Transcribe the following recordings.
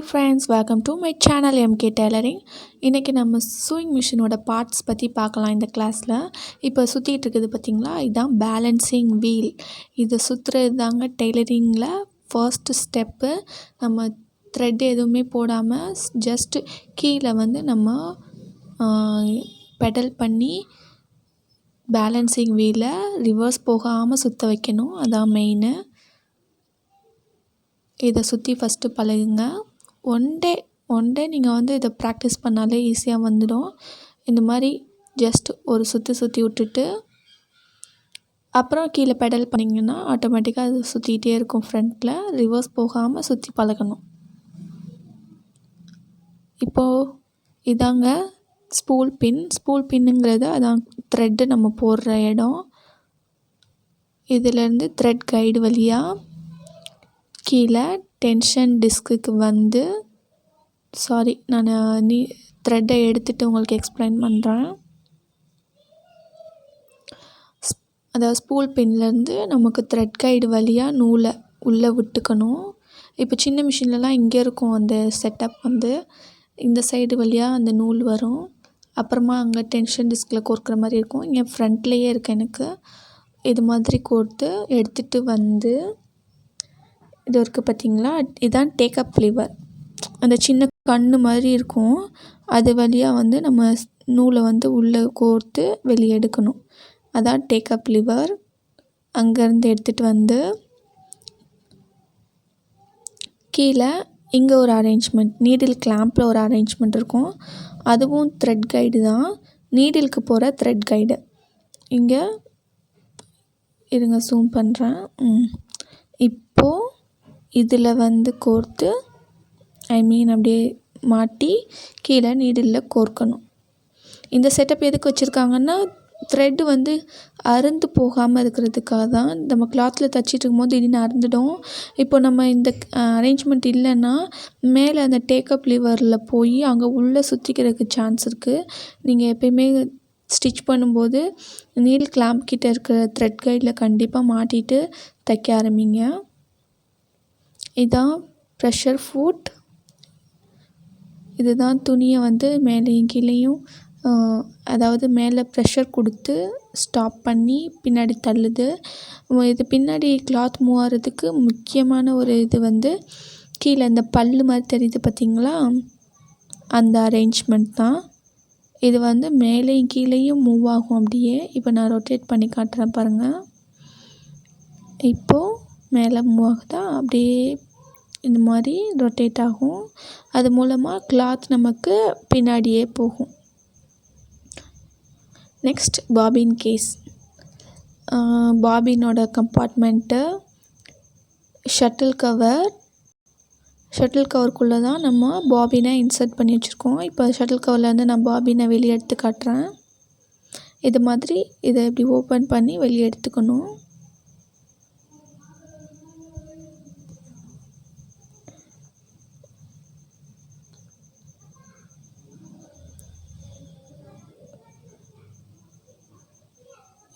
Friends, welcome to my channel MK tailoring. இன்றைக்கி நம்ம chewing மிஷினோட பார்ட்ஸ் பற்றி பார்க்கலாம் இந்த கிளாஸில். இப்போ சுற்றிட்டு இருக்குது பார்த்திங்களா, இதுதான் பேலன்சிங் வீல். இதை சுற்றுறது தாங்க டெய்லரிங்கில் ஃபர்ஸ்ட்டு ஸ்டெப்பு. நம்ம த்ரெட் எதுவுமே போடாமல் ஜஸ்ட்டு கீழே வந்து நம்ம பெடல் பண்ணி பேலன்சிங் வீலை ரிவர்ஸ் போகாமல் சுற்ற வைக்கணும். அதான் மெயினு. இதை சுற்றி ஃபஸ்ட்டு பழகுங்க. ஒன் டே நீங்கள் வந்து இதை ப்ராக்டிஸ் பண்ணாலே ஈஸியாக வந்துடும். இந்த மாதிரி ஜஸ்ட் ஒரு சுற்றி விட்டுட்டு அப்புறம் கீழே பெடல் பண்ணிங்கன்னா ஆட்டோமேட்டிக்காக அது சுற்றிக்கிட்டே இருக்கும். ஃப்ரண்ட்டில் ரிவர்ஸ் போகாமல் சுற்றி பழகணும். இப்போது இதாங்க ஸ்பூல் பின்னுங்கிறது அதான் த்ரெட்டு நம்ம போடுற இடம். இதிலேருந்து த்ரெட் கைடு வழியாக கீழே டென்ஷன் டிஸ்க்குக்கு வந்து நான் த்ரெட்டை எடுத்துகிட்டு உங்களுக்கு எக்ஸ்பிளைன் பண்ணுறேன். அதாவது ஸ்பூல் பின்லேருந்து நமக்கு த்ரெட் கைடு வழியாக நூலை உள்ளே விட்டுக்கணும். இப்போ சின்ன மிஷின்லலாம் இங்கே இருக்கும் அந்த செட்டப், வந்து இந்த சைடு வழியாக அந்த நூல் வரும். அப்புறமா அங்கே டென்ஷன் டிஸ்கில் கோர்க்குற மாதிரி இருக்கும். இங்கே ஃப்ரண்ட்லேயே இருக்குது எனக்கு. இது மாதிரி கோர்த்து எடுத்துகிட்டு வந்து இது இருக்குது பார்த்திங்களா, இதுதான் டேக்கப் லிவர். அந்த சின்ன கண்ணு மாதிரி இருக்கும். அது வழியாக வந்து நம்ம நூலை வந்து உள்ளே கோர்த்து வெளியே எடுக்கணும். அதான் டேக்கப் லிவர். அங்கேருந்து எடுத்துகிட்டு வந்து கீழே இங்கே ஒரு அரேஞ்ச்மெண்ட், நீடில் கிளாம்பில் ஒரு அரேஞ்ச்மெண்ட் இருக்கும். அதுவும் த்ரெட் கைடு தான், நீடிலுக்கு போகிற த்ரெட் கைடு. இங்கே இருங்க ஜூம் பண்ணுறேன். இப்போது இதில் வந்து கோர்த்து அப்படியே மாட்டி கீழே நீடிலில் கோர்க்கணும். இந்த செட்டப் எதுக்கு வச்சுருக்காங்கன்னா, த்ரெட்டு வந்து அறுந்து போகாமல் இருக்கிறதுக்காக தான். நம்ம கிளாத்தில் தைச்சிட்டு இருக்கும்போது திடீர்னு அறுந்துடும். இப்போ நம்ம இந்த அரேஞ்ச்மெண்ட் இல்லைன்னா மேலே அந்த டேக்கப் லிவரில் போய் அங்கே உள்ளே சுற்றிக்கிறதுக்கு சான்ஸ் இருக்குது. நீங்கள் எப்பயுமே ஸ்டிச் பண்ணும்போது நீடில் கிளாம்ப் கிட்ட இருக்கிற த்ரெட் கைடில் கண்டிப்பாக மாட்டிட்டு தைக்க ஆரம்பிங்க. இதான் ப்ரெஷர் ஃபுட். இதுதான் துணியை வந்து மேலேயும் கீழேயும் அதாவது மேலே ப்ரெஷர் கொடுத்து ஸ்டாப் பண்ணி பின்னாடி தள்ளுது. இது பின்னாடி கிளாத் மூவ் ஆகிறதுக்கு முக்கியமான ஒரு இது வந்து கீழே இந்த பல்லு மாதிரி தெரியுது பார்த்திங்களா, அந்த அரேஞ்ச்மெண்ட் தான். இது வந்து மேலேயும் கீழேயும் மூவ் ஆகும் அப்படியே. இப்போ நான் ரொட்டேட் பண்ணி காட்டுறேன் பாருங்கள். இப்போது மேலே மூவ் ஆகுதா, அப்படியே இந்த மாதிரி ரொட்டேட் ஆகும். அது மூலமாக கிளாத் நமக்கு பின்னாடியே போகும். Next bobbin case. பாபினோட கம்பார்ட்மெண்ட்டு ஷட்டில் கவருக்குள்ளே தான் நம்ம பாபினை இன்சர்ட் பண்ணி வச்சுருக்கோம். இப்போ ஷட்டில் கவர்லேருந்து நான் பாபினை வெளியே எடுத்து காட்டுறேன். இது மாதிரி இதை இப்படி ஓப்பன் பண்ணி வெளியே எடுத்துக்கணும்.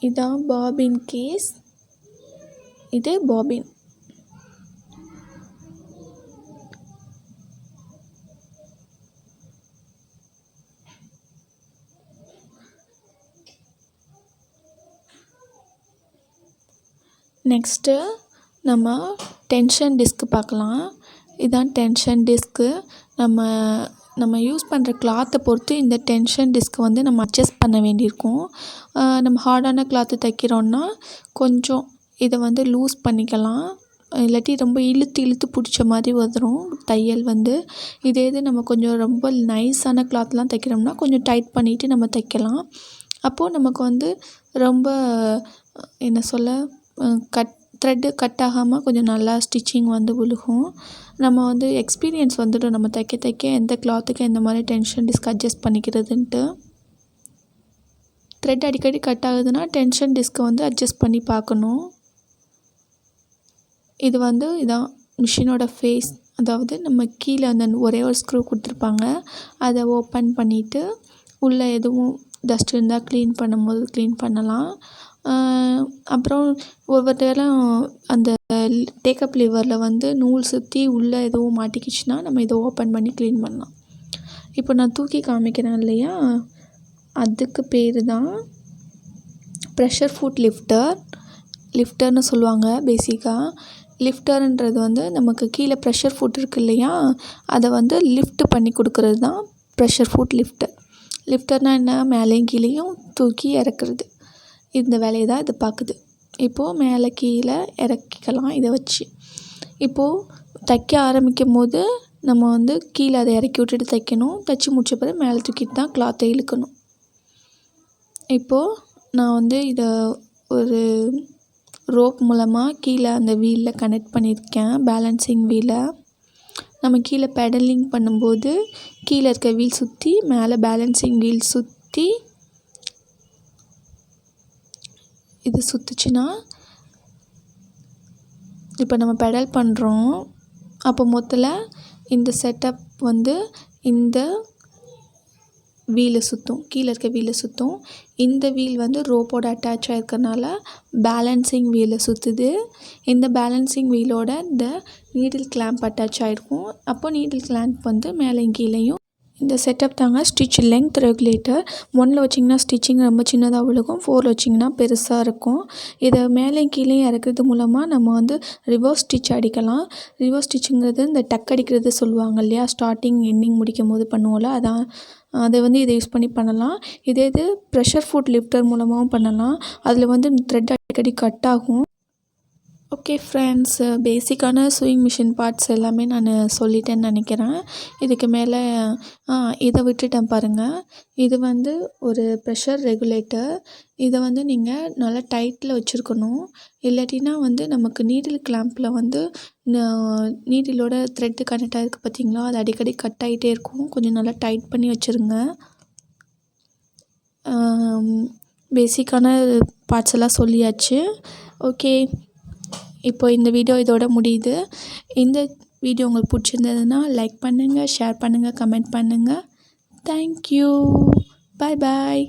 இதான் பாபின் கேஸ். இது பாபின். நெக்ஸ்ட்டு நம்ம டென்ஷன் டிஸ்க்கு பார்க்கலாம். இதான் டென்ஷன் டிஸ்க்கு. நம்ம யூஸ் பண்ணுற கிளாத்தை பொறுத்து இந்த டென்ஷன் டிஸ்க்கை வந்து நம்ம அட்ஜஸ்ட் பண்ண வேண்டியிருக்கும். நம்ம ஹார்டான கிளாத்து தைக்கிறோன்னா கொஞ்சம் இதை வந்து லூஸ் பண்ணிக்கலாம். இல்லாட்டி ரொம்ப இழுத்து பிடிச்ச மாதிரி வந்துடும் தையல் வந்து. இதே இது நம்ம கொஞ்சம் ரொம்ப நைஸான கிளாத்லாம் தைக்கிறோம்னா கொஞ்சம் டைட் பண்ணிவிட்டு நம்ம தைக்கலாம். அப்போது நமக்கு வந்து ரொம்ப த்ரெட்டு கட் ஆகாமல் கொஞ்சம் நல்லா ஸ்டிச்சிங் வந்து விழுகும். நம்ம வந்து எக்ஸ்பீரியன்ஸ் வந்துடும் நம்ம தைக்க எந்த கிளாத்துக்கு எந்த மாதிரி டென்ஷன் டிஸ்க் அட்ஜஸ்ட் பண்ணிக்கிறதுன்ட்டு. த்ரெட் அடிக்கடி கட் ஆகுதுன்னா டென்ஷன் டிஸ்க்கை வந்து அட்ஜஸ்ட் பண்ணி பார்க்கணும். இது வந்து இதான் மிஷினோட ஃபேஸ். அதாவது நம்ம கீழே அந்த ஒரே ஒரு ஸ்க்ரூ கொடுத்துருப்பாங்க. அதை ஓப்பன் பண்ணிவிட்டு உள்ளே எதுவும் டஸ்ட் இருந்தால் க்ளீன் பண்ணும்போது க்ளீன் பண்ணலாம். அப்புறம் ஒவ்வொரு டைம் அந்த டேக்கப் லிவரில் வந்து நூல் சுற்றி உள்ளே எதுவும் மாட்டிக்கிச்சுன்னா நம்ம இதை ஓப்பன் பண்ணி க்ளீன் பண்ணலாம். இப்போ நான் தூக்கி காமிக்கிறேன் இல்லையா, அதுக்கு பேர் தான் ப்ரெஷர் ஃபுட் லிஃப்டர்னு சொல்லுவாங்க. பேசிக்காக லிஃப்டர்ன்றது வந்து நமக்கு கீழே ப்ரெஷர் ஃபுட் இருக்குது இல்லையா, அதை வந்து லிஃப்ட் பண்ணி கொடுக்குறது தான் ப்ரெஷர் ஃபுட் லிஃப்டர்னால் என்ன, மேலேயும் கீழேயும் தூக்கி இறக்குறது. இந்த வேலையை தான் இது பார்க்குது. இப்போது மேலே கீழே இறக்கிக்கலாம் இதை வச்சு. இப்போது தைக்க ஆரம்பிக்கும் போது நம்ம வந்து கீழே அதை இறக்கி விட்டுட்டு தைக்கணும். தைச்சி முடிச்ச பிறகு மேலே தூக்கிட்டு தான் கிளாத்தை இழுக்கணும். இப்போது நான் வந்து இதை ஒரு ரோப் மூலமாக கீழே அந்த வீலில் கனெக்ட் பண்ணியிருக்கேன், பேலன்சிங் வீலை. நம்ம கீழே பெடலிங் பண்ணும்போது கீழே இருக்க வீல் சுற்றி மேலே பேலன்சிங் வீல் சுற்றி இது சுற்றுச்சுன்னா, இப்போ நம்ம பெடல் பண்ணுறோம் அப்போ மொத்தல இந்த செட்டப் வந்து இந்த வீலை சுற்றும், கீழே இருக்க வீலை சுற்றும். இந்த வீல் வந்து ரோப்போட அட்டாச் ஆகிருக்கனால பேலன்சிங் வீலை சுற்றுது. இந்த பேலன்சிங் வீலோட இந்த நீடில் கிளாம்ப் அட்டாச் ஆகிருக்கும். அப்போ நீடில் கிளாம்ப் வந்து மேலேயும் கீழேயும். இந்த செட்டப் தாங்க ஸ்டிச் லென்த் ரெகுலேட்டர். 1ல் வச்சிங்கன்னா ஸ்டிச்சிங் ரொம்ப சின்னதாக விழுகும், 4ல் வச்சிங்கன்னா பெருசாக இருக்கும். இதை மேலேயும் கீழேயும் இறக்குறது மூலமாக நம்ம வந்து ரிவர்ஸ் ஸ்டிச் அடிக்கலாம். ரிவர்ஸ் ஸ்டிச்சுங்கிறது இந்த டக் அடிக்கிறது சொல்லுவாங்க இல்லையா, ஸ்டார்டிங் எண்டிங் முடிக்கும் போது பண்ணுவோம்ல, அதான் அதை வந்து இதை யூஸ் பண்ணி பண்ணலாம். இது ப்ரெஷர் ஃபுட் லிஃப்டர் மூலமாகவும் பண்ணலாம். அதில் வந்து த்ரெட் அடிக்கடி கட் ஆகும். ஓகே ஃப்ரெண்ட்ஸ், பேசிக்கான சூயிங் மிஷின் பார்ட்ஸ் எல்லாமே நான் சொல்லிட்டேன்னு நினைக்கிறேன். இதுக்கு மேலே இதை விட்டுட்டேன் பாருங்கள். இது வந்து ஒரு ப்ரெஷர் ரெகுலேட்டர். இதை வந்து நீங்கள் நல்லா டைட்டில் வச்சுருக்கணும். இல்லாட்டினா வந்து நமக்கு நீடில் கிளாம்பில் வந்து நீடிலோட த்ரெட்டு கனெக்ட் ஆகிருக்கு பார்த்தீங்களா, அது அடிக்கடி கட் ஆகிட்டே இருக்கும். கொஞ்சம் நல்லா டைட் பண்ணி வச்சுருங்க. பேசிக்கான பார்ட்ஸ் எல்லாம் சொல்லியாச்சு. ஓகே, இப்போ இந்த வீடியோ இதோட முடியுது. இந்த வீடியோ உங்களுக்கு பிடிச்சிருந்ததுன்னா லைக் பண்ணுங்கள், ஷேர் பண்ணுங்கள், கமெண்ட் பண்ணுங்கள். தேங்க்யூ. பாய் பாய்.